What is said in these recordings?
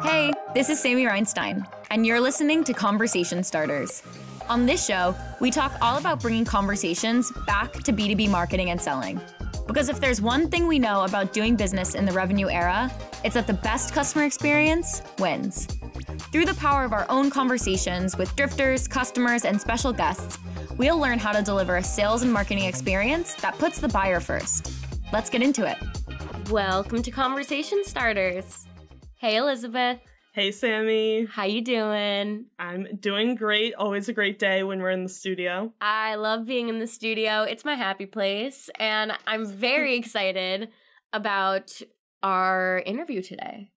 Hey, this is Sammy Reinstein, and you're listening to Conversation Starters. On this show, we talk all about bringing conversations back to B2B marketing and selling. Because if there's one thing we know about doing business in the revenue era, it's that the best customer experience wins. Through the power of our own conversations with drifters, customers, and special guests, we'll learn how to deliver a sales and marketing experience that puts the buyer first. Let's get into it. Welcome to Conversation Starters. Hey, Elizabeth. Hey, Sammy. How you doing? I'm doing great. Always a great day when we're in the studio. I love being in the studio. It's my happy place, and I'm very excited about our interview today.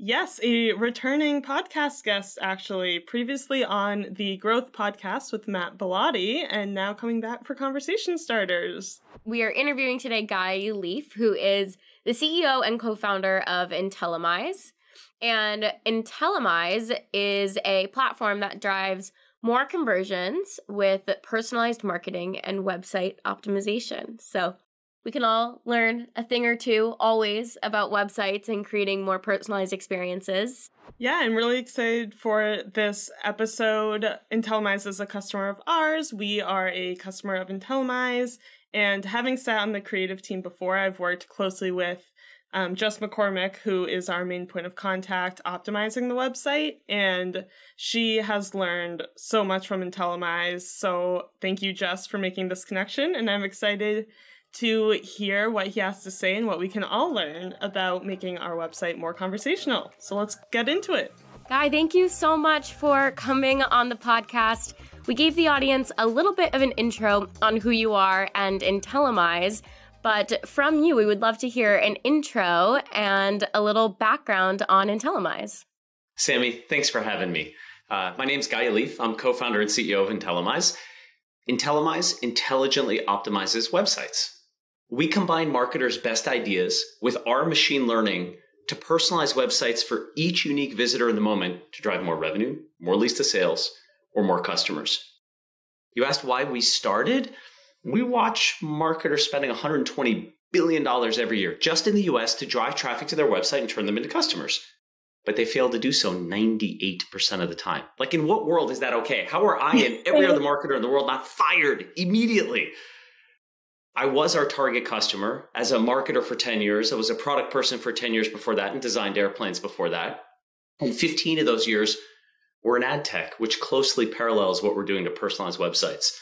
Yes, a returning podcast guest, actually, previously on the Growth Podcast with Matt Bellotti, and now coming back for Conversation Starters. We are interviewing today Guy Yalif, who is the CEO and co-founder of Intellimize. And Intellimize is a platform that drives more conversions with personalized marketing and website optimization. So we can all learn a thing or two always about websites and creating more personalized experiences. Yeah, I'm really excited for this episode. Intellimize is a customer of ours. We are a customer of Intellimize. And having sat on the creative team before, I've worked closely with Jess McCormick, who is our main point of contact, optimizing the website, and she has learned so much from Intellimize. So thank you, Jess, for making this connection, and I'm excited to hear what he has to say and what we can all learn about making our website more conversational. So let's get into it. Guy, thank you so much for coming on the podcast. We gave the audience a little bit of an intro on who you are and Intellimize. But from you, we would love to hear an intro and a little background on Intellimize. Sammy, thanks for having me. My name's Guy Yalif. I'm co-founder and CEO of Intellimize. Intellimize intelligently optimizes websites. We combine marketers' best ideas with our machine learning to personalize websites for each unique visitor in the moment to drive more revenue, more leads to sales, or more customers. You asked why we started? We watch marketers spending $120 billion every year just in the US to drive traffic to their website and turn them into customers. But they fail to do so 98% of the time. Like, in what world is that okay? How are I and every other marketer in the world not fired immediately? I was our target customer as a marketer for 10 years. I was a product person for 10 years before that and designed airplanes before that. And 15 of those years were in ad tech, which closely parallels what we're doing to personalize websites.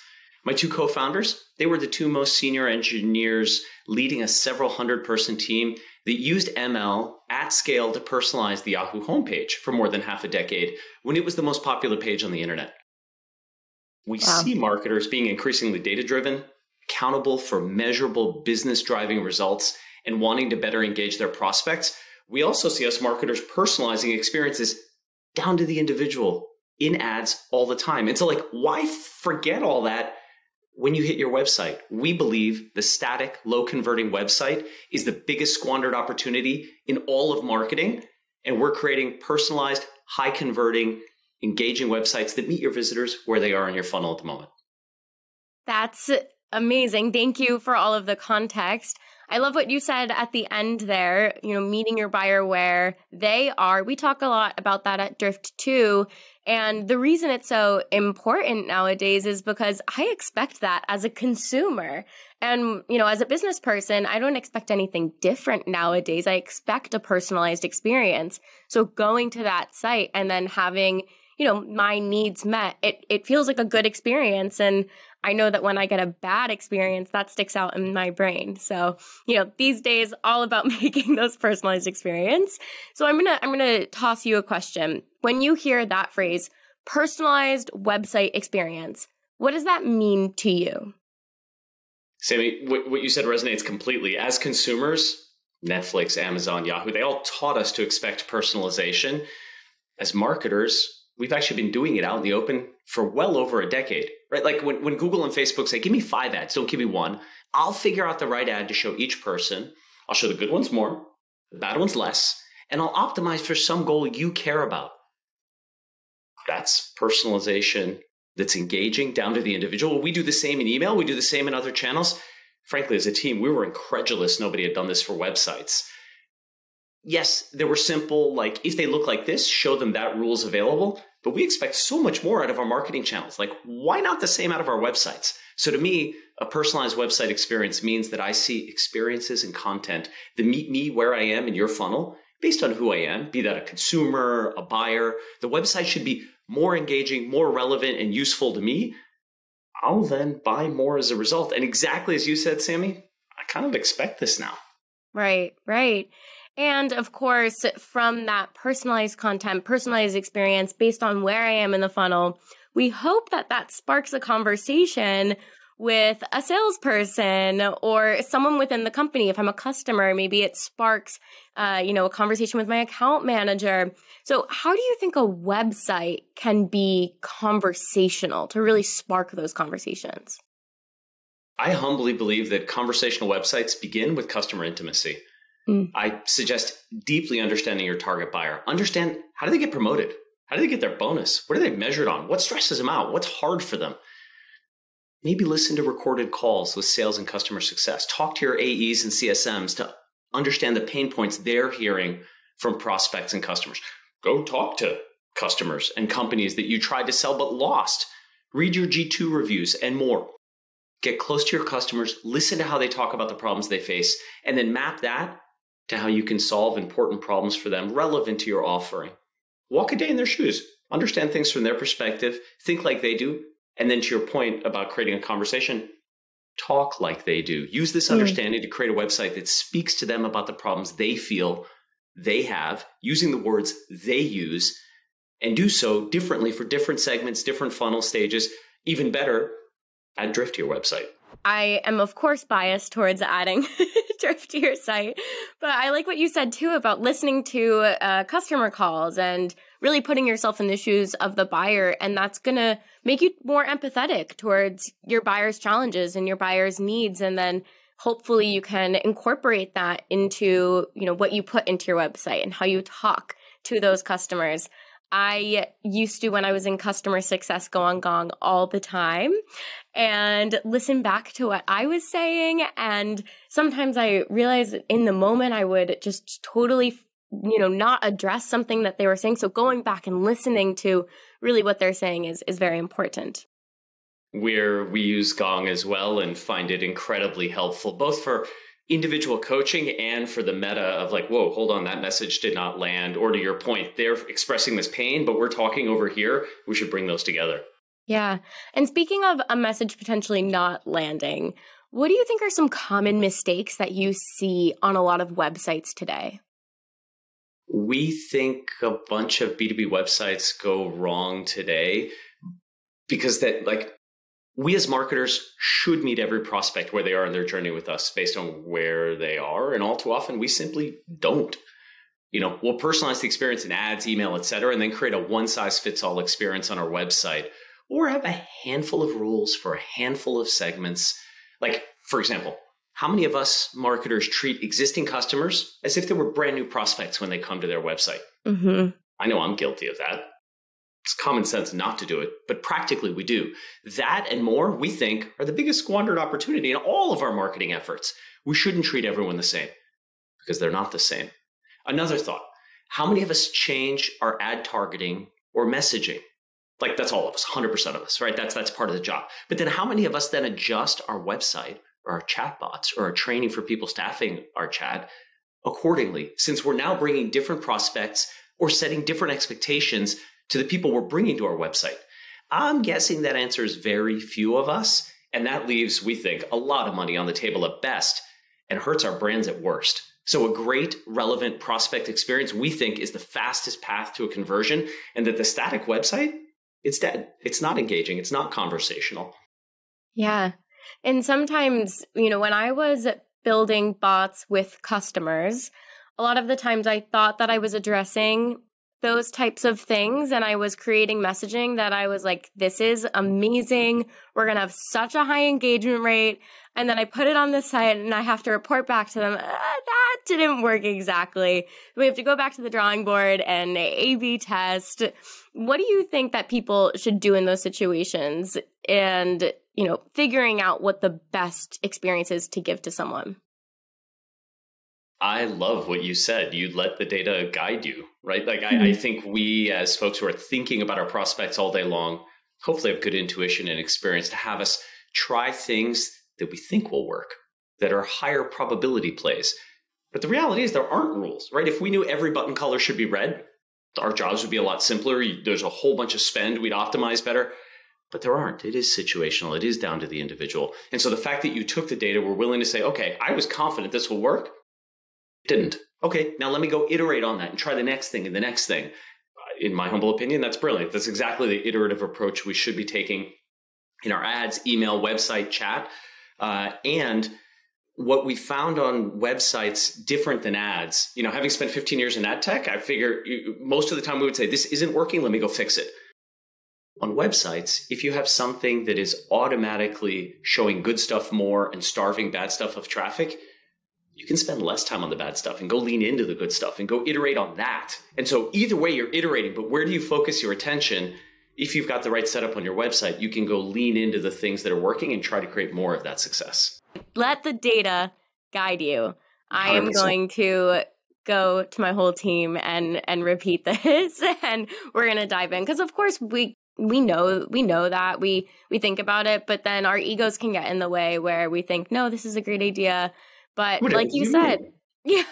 My two co-founders, they were the two most senior engineers leading a several hundred-person team that used ML at scale to personalize the Yahoo homepage for more than half a decade when it was the most popular page on the internet. We see marketers being increasingly data-driven, accountable for measurable business-driving results, and wanting to better engage their prospects. We also see us marketers personalizing experiences down to the individual in ads all the time. And so, why forget all that when you hit your website? We believe the static, low-converting website is the biggest squandered opportunity in all of marketing, and we're creating personalized, high-converting, engaging websites that meet your visitors where they are in your funnel at the moment. That's amazing. Thank you for all of the context. I love what you said at the end there, meeting your buyer where they are. We talk a lot about that at Drift too. And the reason it's so important nowadays is because I expect that as a consumer. And, as a business person, I don't expect anything different nowadays. I expect a personalized experience. So going to that site and then having, my needs met, it feels like a good experience. And I know that when I get a bad experience, that sticks out in my brain. So, these days, all about making those personalized experience. So I'm gonna toss you a question. When you hear that phrase, personalized website experience, what does that mean to you? Sammy, what you said resonates completely. As consumers, Netflix, Amazon, Yahoo, they all taught us to expect personalization. As marketers, we've actually been doing it out in the open for well over a decade, right? Like when Google and Facebook say, give me 5 ads, don't give me one. I'll figure out the right ad to show each person. I'll show the good ones more, the bad ones less, and I'll optimize for some goal you care about. That's personalization that's engaging down to the individual. We do the same in email. We do the same in other channels. Frankly, as a team, we were incredulous nobody had done this for websites. yes, there were simple, like, if they look like this, show them that rule's available. But we expect so much more out of our marketing channels. Like, why not the same out of our websites? So to me, a personalized website experience means that I see experiences and content that meet me where I am in your funnel based on who I am, be that a consumer, a buyer. The website should be more engaging, more relevant, and useful to me. I'll then buy more as a result. And exactly as you said, Sammy, I kind of expect this now. Right, right. And of course, from that personalized content, personalized experience based on where I am in the funnel, we hope that that sparks a conversation with a salesperson or someone within the company. If I'm a customer, maybe it sparks, a conversation with my account manager. So how do you think a website can be conversational to really spark those conversations? I humbly believe that conversational websites begin with customer intimacy. I suggest deeply understanding your target buyer. Understand, how do they get promoted? How do they get their bonus? What are they measured on? What stresses them out? What's hard for them? Maybe listen to recorded calls with sales and customer success. Talk to your AEs and CSMs to understand the pain points they're hearing from prospects and customers. Go talk to customers and companies that you tried to sell but lost. Read your G2 reviews and more. Get close to your customers, listen to how they talk about the problems they face, and then map that to how you can solve important problems for them relevant to your offering. Walk a day in their shoes, understand things from their perspective, think like they do, and then to your point about creating a conversation, talk like they do. Use this understanding to create a website that speaks to them about the problems they feel they have, using the words they use, and do so differently for different segments, different funnel stages. Even better, add Drift to your website. I am, of course, biased towards adding Drift to your site, but I like what you said, too, about listening to customer calls and really putting yourself in the shoes of the buyer. And that's going to make you more empathetic towards your buyer's challenges and your buyer's needs. And then hopefully you can incorporate that into, what you put into your website and how you talk to those customers. I used to, when I was in customer success, go on Gong all the time and listen back to what I was saying. And sometimes I realized that in the moment I would just totally, not address something that they were saying. So going back and listening to really what they're saying is very important. We use Gong as well and find it incredibly helpful, both for individual coaching and for the meta of like, whoa, hold on, that message did not land. Or to your point, they're expressing this pain, but we're talking over here. We should bring those together. Yeah. And speaking of a message potentially not landing, what do you think are some common mistakes that you see on a lot of websites today? We think a bunch of B2B websites go wrong today because we as marketers should meet every prospect where they are in their journey with us based on where they are. And all too often, we simply don't. We'll personalize the experience in ads, email, et cetera, and then create a one-size-fits-all experience on our website, or have a handful of rules for a handful of segments. Like, for example, how many of us marketers treat existing customers as if they were brand new prospects when they come to their website? Mm-hmm. I know I'm guilty of that. It's common sense not to do it, but practically we do. That and more, we think, are the biggest squandered opportunity in all of our marketing efforts. We shouldn't treat everyone the same because they're not the same. Another thought, how many of us change our ad targeting or messaging? Like, that's all of us, 100% of us, right? That's part of the job. But then how many of us then adjust our website or our chatbots or our training for people staffing our chat accordingly, since we're now bringing different prospects or setting different expectations to the people we're bringing to our website? I'm guessing that answer is very few of us, and that leaves, we think, a lot of money on the table at best and hurts our brands at worst. So a great, relevant prospect experience, we think, is the fastest path to a conversion, and that the static website, it's dead. It's not engaging. It's not conversational. Yeah. And sometimes, when I was building bots with customers, a lot of the times I thought that I was addressing those types of things. And I was creating messaging that I was like, this is amazing. We're going to have such a high engagement rate. And then I put it on the site and I have to report back to them, that didn't work exactly. We have to go back to the drawing board and A/B test. What do you think that people should do in those situations? And, figuring out what the best experience is to give to someone. I love what you said. You let the data guide you, right? Like, I think we, as folks who are thinking about our prospects all day long, hopefully have good intuition and experience to have us try things that we think will work, that are higher probability plays. But the reality is there aren't rules, right? If we knew every button color should be red, our jobs would be a lot simpler. There's a whole bunch of spend. We'd optimize better. But there aren't. It is situational. It is down to the individual. And so the fact that you took the data, were willing to say, okay, I was confident this will work. It didn't. Okay, now let me go iterate on that and try the next thing and the next thing. In my humble opinion, that's brilliant. That's exactly the iterative approach we should be taking in our ads, email, website, chat. And what we found on websites different than ads, having spent 15 years in ad tech, I figure most of the time we would say, this isn't working, let me go fix it. On websites, if you have something that is automatically showing good stuff more and starving bad stuff of traffic, you can spend less time on the bad stuff and go lean into the good stuff and go iterate on that. And so either way you're iterating, but where do you focus your attention? If you've got the right setup on your website, you can go lean into the things that are working and try to create more of that success. Let the data guide you. I am going to go to my whole team and repeat this, and we're going to dive in. Because of course we know that we think about it, but then our egos can get in the way where we think, no, this is a great idea. But like you said, yeah.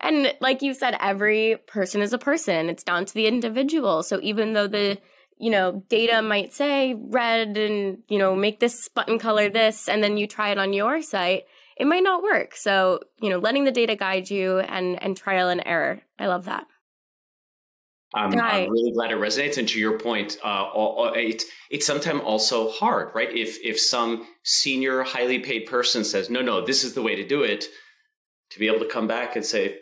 And like you said, every person is a person. It's down to the individual. So even though the, data might say red and, make this button color this, and then you try it on your site, it might not work. So, letting the data guide you and trial and error. I love that. I'm really glad it resonates. And to your point, it's sometimes also hard, right? If some senior, highly paid person says, no, this is the way to do it, to be able to come back and say,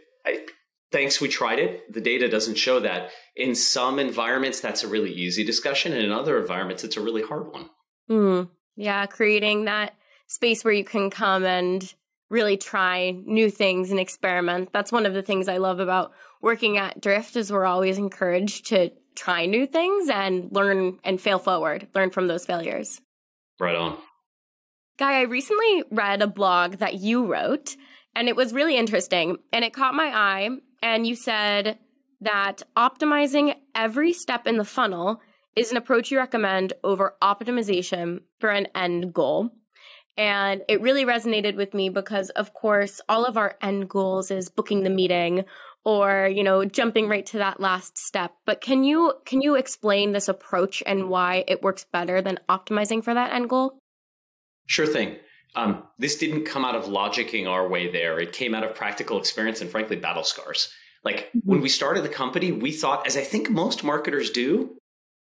thanks, we tried it. The data doesn't show that. In some environments, that's a really easy discussion. And in other environments, it's a really hard one. Yeah, creating that space where you can come and really try new things and experiment. That's one of the things I love about working at Drift is we're always encouraged to try new things and learn and fail forward, learn from those failures. Right on. Guy, I recently read a blog that you wrote, and it was really interesting, and it caught my eye, and you said that optimizing every step in the funnel is an approach you recommend over optimization for an end goal. And it really resonated with me because, of course, all of our end goals is booking the meeting or, jumping right to that last step. But can you explain this approach and why it works better than optimizing for that end goal? Sure thing. This didn't come out of logicking our way there. It came out of practical experience and, frankly, battle scars. Like when we started the company, we thought, as I think most marketers do,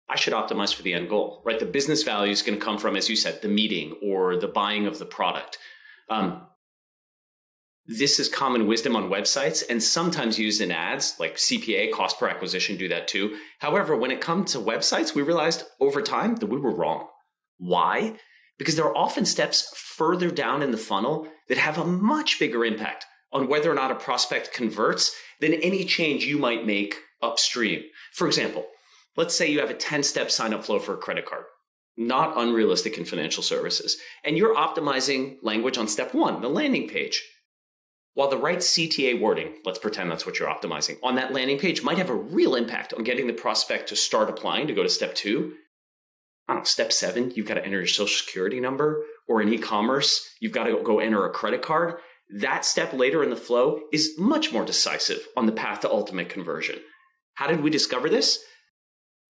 I should optimize for the end goal, right? The business value is going to come from, as you said, the meeting or the buying of the product. This is common wisdom on websites and sometimes used in ads, like CPA, cost per acquisition, do that too. However, when it comes to websites, we realized over time that we were wrong. Why? Because there are often steps further down in the funnel that have a much bigger impact on whether or not a prospect converts than any change you might make upstream. For example, let's say you have a 10-step sign-up flow for a credit card, not unrealistic in financial services, and you're optimizing language on step 1, the landing page. While the right CTA wording, let's pretend that's what you're optimizing, on that landing page might have a real impact on getting the prospect to start applying to go to step 2. I don't know, step 7, you've got to enter your social security number, or in e-commerce, you've got to go enter a credit card. That step later in the flow is much more decisive on the path to ultimate conversion. How did we discover this?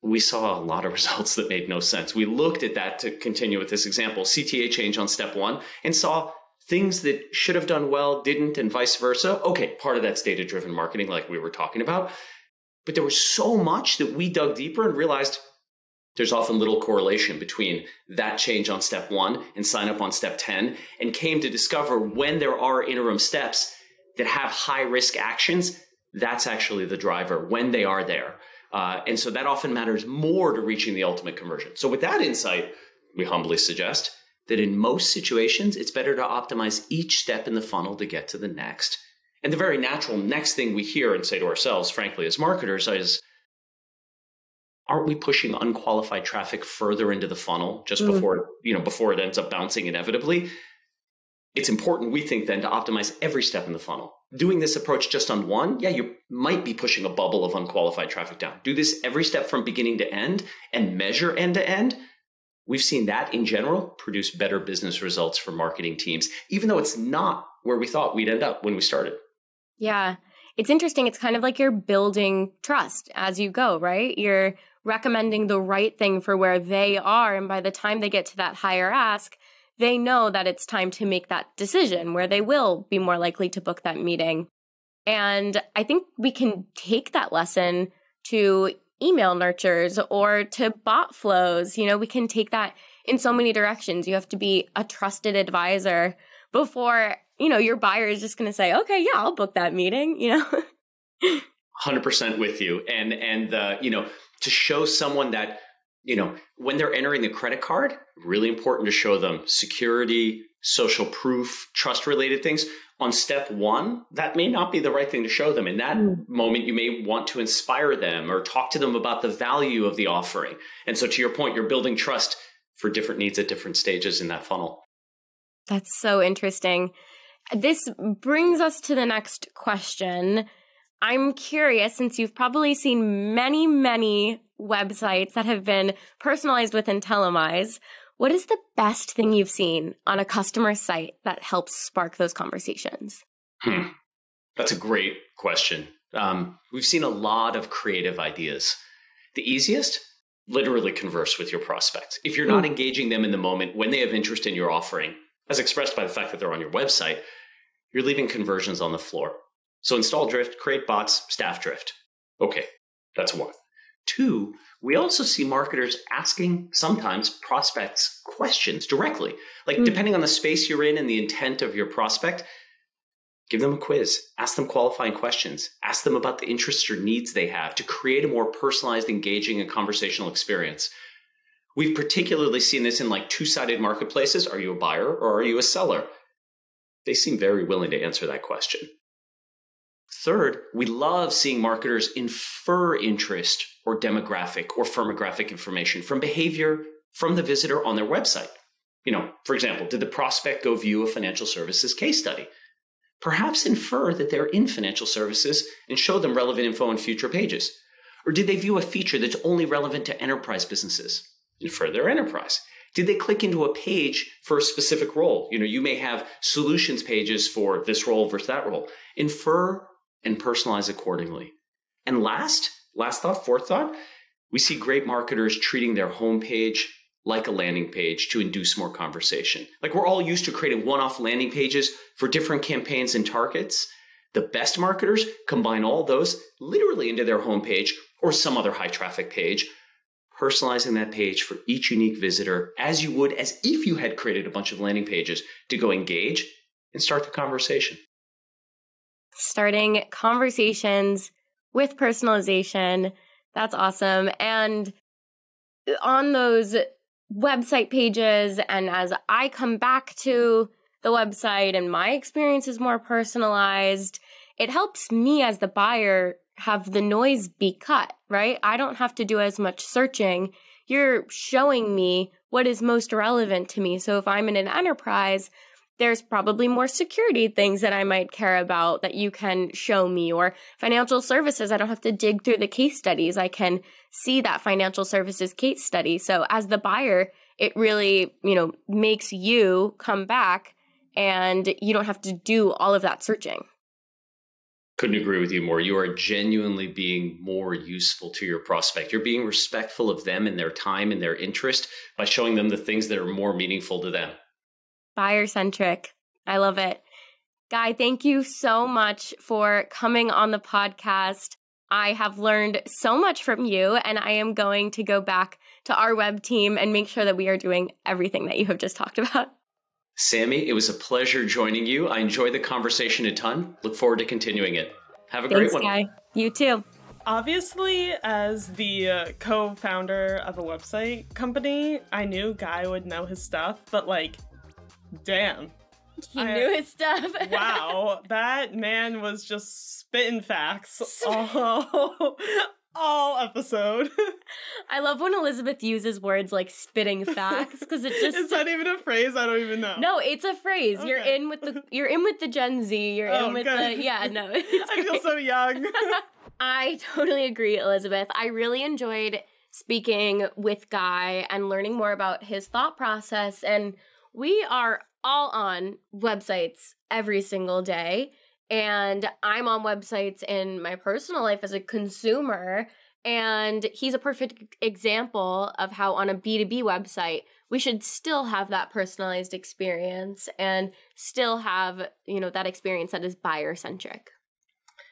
We saw a lot of results that made no sense. We looked at that, to continue with this example, CTA change on step 1, and saw things that should have done well, didn't, and vice versa. Okay, part of that's data-driven marketing like we were talking about. But there was so much that we dug deeper and realized there's often little correlation between that change on step 1 and sign up on step 10, and came to discover when there are interim steps that have high-risk actions, that's actually the driver when they are there. And so that often matters more to reaching the ultimate conversion. So with that insight, we humbly suggest that in most situations, it's better to optimize each step in the funnel to get to the next. And the very natural next thing we hear and say to ourselves, frankly, as marketers is, aren't we pushing unqualified traffic further into the funnel just before it ends up bouncing inevitably? It's important, we think, then to optimize every step in the funnel. Doing this approach just on one, yeah, you might be pushing a bubble of unqualified traffic down. Do this every step from beginning to end and measure end to end. We've seen that in general produce better business results for marketing teams, even though it's not where we thought we'd end up when we started. Yeah. It's interesting. It's kind of like you're building trust as you go, right? You're recommending the right thing for where they are. And by the time they get to that higher ask, they know that it's time to make that decision where they will be more likely to book that meeting. And I think we can take that lesson to email nurtures or to bot flows. You know, we can take that in so many directions. You have to be a trusted advisor before, you know, your buyer is just going to say, okay, yeah, I'll book that meeting, you know? 100% with you. And you know, to show someone that, you know, when they're entering the credit card, really important to show them security, social proof, trust related things. On step one, that may not be the right thing to show them. In that moment, you may want to inspire them or talk to them about the value of the offering. And so to your point, you're building trust for different needs at different stages in that funnel. That's so interesting. This brings us to the next question. I'm curious, since you've probably seen many, many websites that have been personalized with Intellimise, what is the best thing you've seen on a customer site that helps spark those conversations? That's a great question. We've seen a lot of creative ideas. The easiest, literally converse with your prospects. If you're not engaging them in the moment when they have interest in your offering, as expressed by the fact that they're on your website, you're leaving conversions on the floor. So install Drift, create bots, staff Drift. Okay, that's one. Two, we also see marketers asking sometimes prospects questions directly. Like depending on the space you're in and the intent of your prospect, give them a quiz, ask them qualifying questions, ask them about the interests or needs they have to create a more personalized, engaging, and conversational experience. We've particularly seen this in like two-sided marketplaces. Are you a buyer or are you a seller? They seem very willing to answer that question. Third, we love seeing marketers infer interest or demographic or firmographic information from behavior from the visitor on their website. You know, for example, did the prospect go view a financial services case study? Perhaps infer that they're in financial services and show them relevant info on future pages. Or did they view a feature that's only relevant to enterprise businesses? Infer their enterprise. Did they click into a page for a specific role? You know, you may have solutions pages for this role versus that role. Infer and personalize accordingly. And last thought, fourth thought, we see great marketers treating their homepage like a landing page to induce more conversation. Like we're all used to creating one-off landing pages for different campaigns and targets. The best marketers combine all those literally into their homepage or some other high traffic page, personalizing that page for each unique visitor as you would as if you had created a bunch of landing pages to go engage and start the conversation. Starting conversations with personalization. That's awesome. And on those website pages, and as I come back to the website and my experience is more personalized, it helps me as the buyer have the noise be cut, right? I don't have to do as much searching. You're showing me what is most relevant to me. So if I'm in an enterprise, there's probably more security things that I might care about that you can show me, or financial services. I don't have to dig through the case studies. I can see that financial services case study. So as the buyer, it really, makes you come back and you don't have to do all of that searching. Couldn't agree with you more. You are genuinely being more useful to your prospect. You're being respectful of them and their time and their interest by showing them the things that are more meaningful to them. Buyer-centric. I love it. Guy, thank you so much for coming on the podcast. I have learned so much from you, and I am going to go back to our web team and make sure that we are doing everything that you have just talked about. Sammy, it was a pleasure joining you. I enjoyed the conversation a ton. Look forward to continuing it. Have a great one. Thanks, Guy. You too. Obviously, as the co-founder of a website company, I knew Guy would know his stuff, but damn. He knew his stuff. Wow, that man was just spitting facts all episode. I love when Elizabeth uses words like spitting facts because it just Is that even a phrase? I don't even know. No, it's a phrase. Okay. You're in with the Gen Z. You're in with good. the it's I feel great. so young. I totally agree, Elizabeth. I really enjoyed speaking with Guy and learning more about his thought process. And we are all on websites every single day. And I'm on websites in my personal life as a consumer. And he's a perfect example of how on a B2B website, we should still have that personalized experience and still have, that experience that is buyer-centric.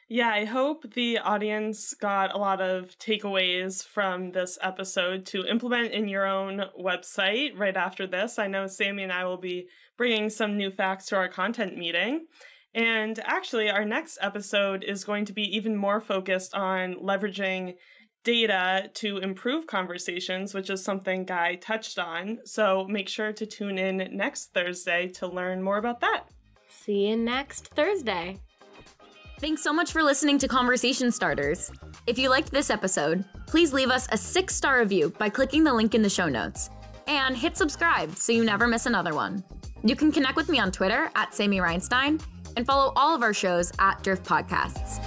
Yeah, I hope the audience got a lot of takeaways from this episode to implement in your own website right after this. I know Sammy and I will be bringing some new facts to our content meeting. And actually, our next episode is going to be even more focused on leveraging data to improve conversations, which is something Guy touched on. So make sure to tune in next Thursday to learn more about that. See you next Thursday. Thanks so much for listening to Conversation Starters. If you liked this episode, please leave us a 6-star review by clicking the link in the show notes. And hit subscribe so you never miss another one. You can connect with me on Twitter @Sammy Reinstein and follow all of our shows @Drift Podcasts.